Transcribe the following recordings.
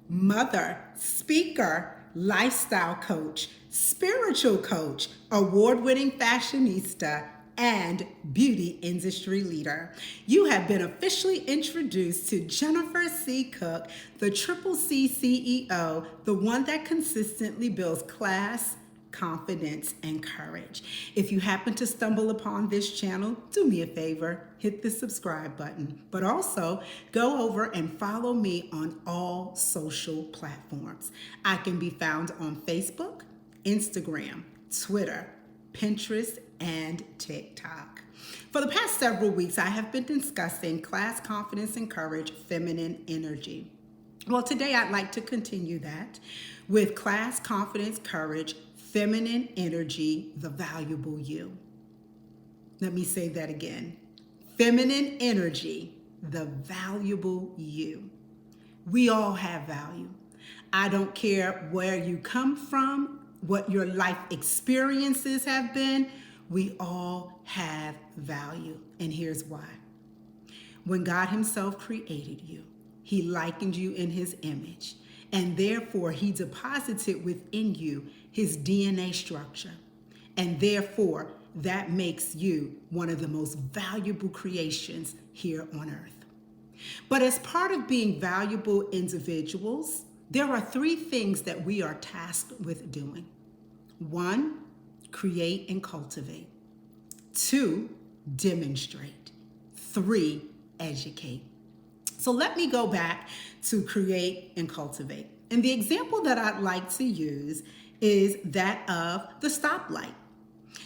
mother, speaker, lifestyle coach, spiritual coach, award-winning fashionista, and beauty industry leader. You have been officially introduced to Jennifer C. Cook, the Triple C CEO, the one that consistently builds class, confidence, and courage. If you happen to stumble upon this channel, do me a favor, hit the subscribe button, but also go over and follow me on all social platforms. I can be found on Facebook, Instagram, Twitter, Pinterest, and TikTok. For the past several weeks, I have been discussing class, confidence, and courage, feminine energy. Well, today I'd like to continue that with class, confidence, courage, feminine energy, the valuable you. Let me say that again. Feminine energy, the valuable you. We all have value. I don't care where you come from, what your life experiences have been. We all have value. And here's why. When God Himself created you, He likened you in His image, and therefore He deposited within you His DNA structure. And therefore, that makes you one of the most valuable creations here on earth. But as part of being valuable individuals, there are three things that we are tasked with doing. 1, create and cultivate. 2, demonstrate. 3, educate. So let me go back to create and cultivate. And the example that I'd like to use is that of the stoplight.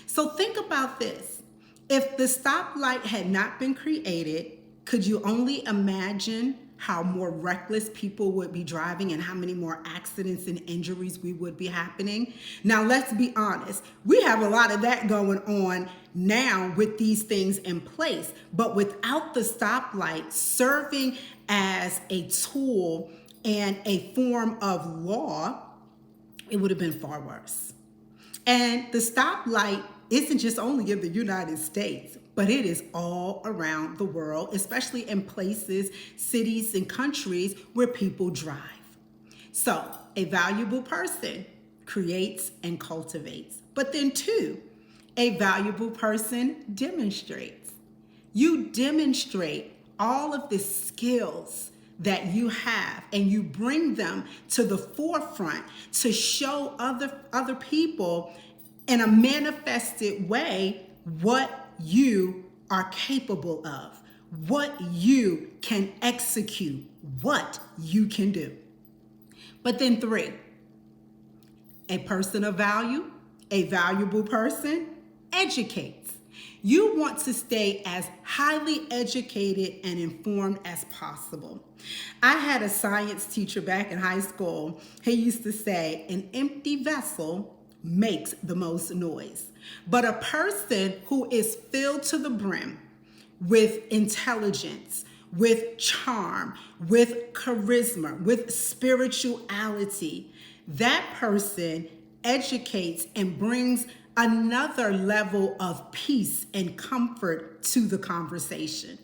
So think about this. If the stoplight had not been created, could you only imagine how more reckless people would be driving and how many more accidents and injuries we would be happening? Now, let's be honest. We have a lot of that going on now with these things in place, but without the stoplight serving as a tool and a form of law, it would have been far worse. And the stoplight isn't just only in the United States, but it is all around the world, especially in places, cities, and countries where people drive. So a valuable person creates and cultivates. But then 2, a valuable person demonstrates. You demonstrate all of the skills that you have, and you bring them to the forefront to show other people in a manifested way what you are capable of, what you can execute, what you can do. But then 3, a person of value, a valuable person, educates. You want to stay as highly educated and informed as possible. I had a science teacher back in high school. He used to say, an empty vessel makes the most noise. But a person who is filled to the brim with intelligence, with charm, with charisma, with spirituality, that person educates and brings another level of peace and comfort to the conversation.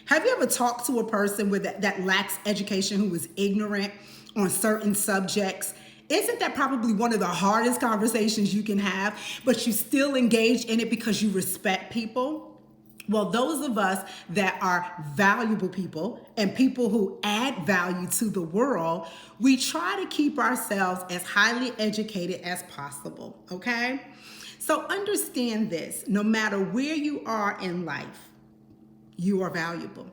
Have you ever talked to a person that lacks education, who is ignorant on certain subjects? Isn't that probably one of the hardest conversations you can have, but you still engage in it because you respect people? Well, those of us that are valuable people and people who add value to the world, we try to keep ourselves as highly educated as possible, okay? So understand this, no matter where you are in life, you are valuable.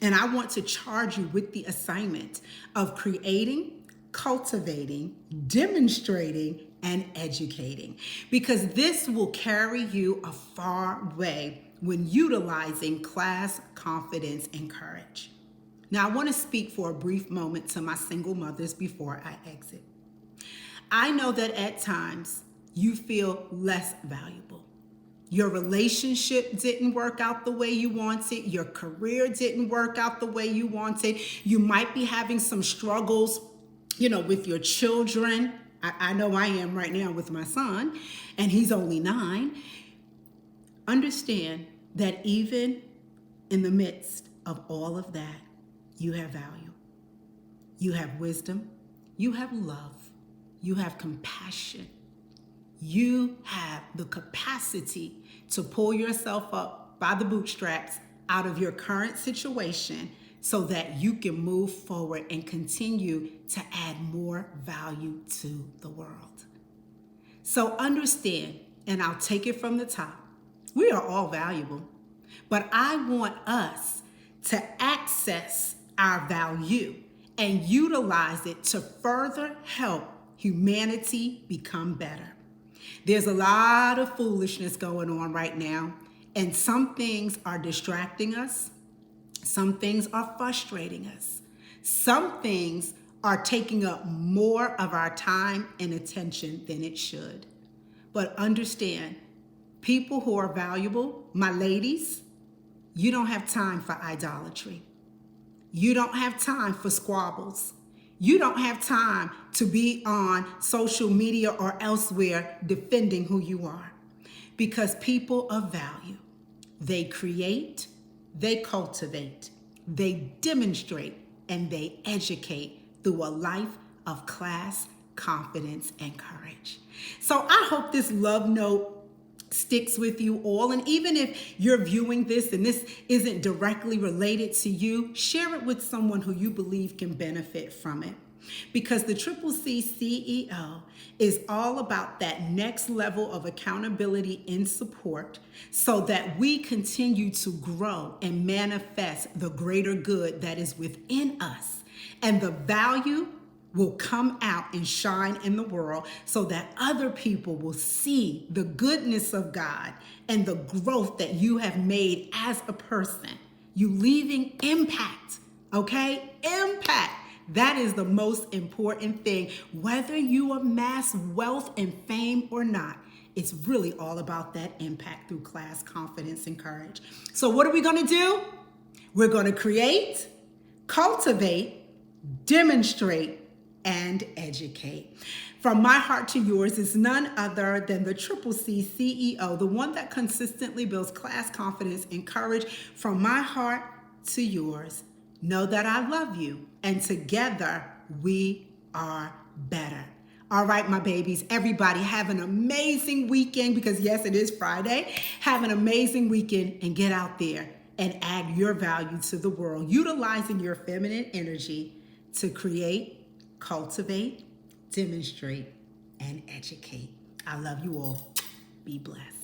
And I want to charge you with the assignment of creating, cultivating, demonstrating, and educating, because this will carry you a far way when utilizing class, confidence, and courage. Now, I want to speak for a brief moment to my single mothers before I exit. I know that at times you feel less valuable. Your relationship didn't work out the way you wanted. Your career didn't work out the way you wanted. You might be having some struggles, with your children. I know I am right now with my son, and he's only 9. Understand that even in the midst of all of that, you have value. You have wisdom. You have love. You have compassion. You have the capacity to pull yourself up by the bootstraps out of your current situation so that you can move forward and continue to add more value to the world. So understand, and I'll take it from the top, we are all valuable, but I want us to access our value and utilize it to further help humanity become better. There's a lot of foolishness going on right now, and some things are distracting us. Some things are frustrating us. Some things are taking up more of our time and attention than it should. But understand, people who are valuable, my ladies, you don't have time for idolatry. You don't have time for squabbles. You don't have time to be on social media or elsewhere defending who you are. Because people of value, they create, they cultivate, they demonstrate, and they educate through a life of class, confidence, and courage. So I hope this love note sticks with you all. And even if you're viewing this and this isn't directly related to you, share it with someone who you believe can benefit from it. Because the Triple C CEO is all about that next level of accountability and support so that we continue to grow and manifest the greater good that is within us. And the value will come out and shine in the world so that other people will see the goodness of God and the growth that you have made as a person. You leaving impact, okay? Impact. That is the most important thing. Whether you amass wealth and fame or not, it's really all about that impact through class, confidence, and courage. So what are we going to do? We're going to create, cultivate, demonstrate, and educate. From my heart to yours is none other than the Triple C CEO, the one that consistently builds class, confidence, and courage. From my heart to yours, know that I love you, and together we are better. All right, my babies, everybody have an amazing weekend, because yes, it is Friday. Have an amazing weekend and get out there and add your value to the world, utilizing your feminine energy to create, cultivate, demonstrate, and educate. I love you all. Be blessed.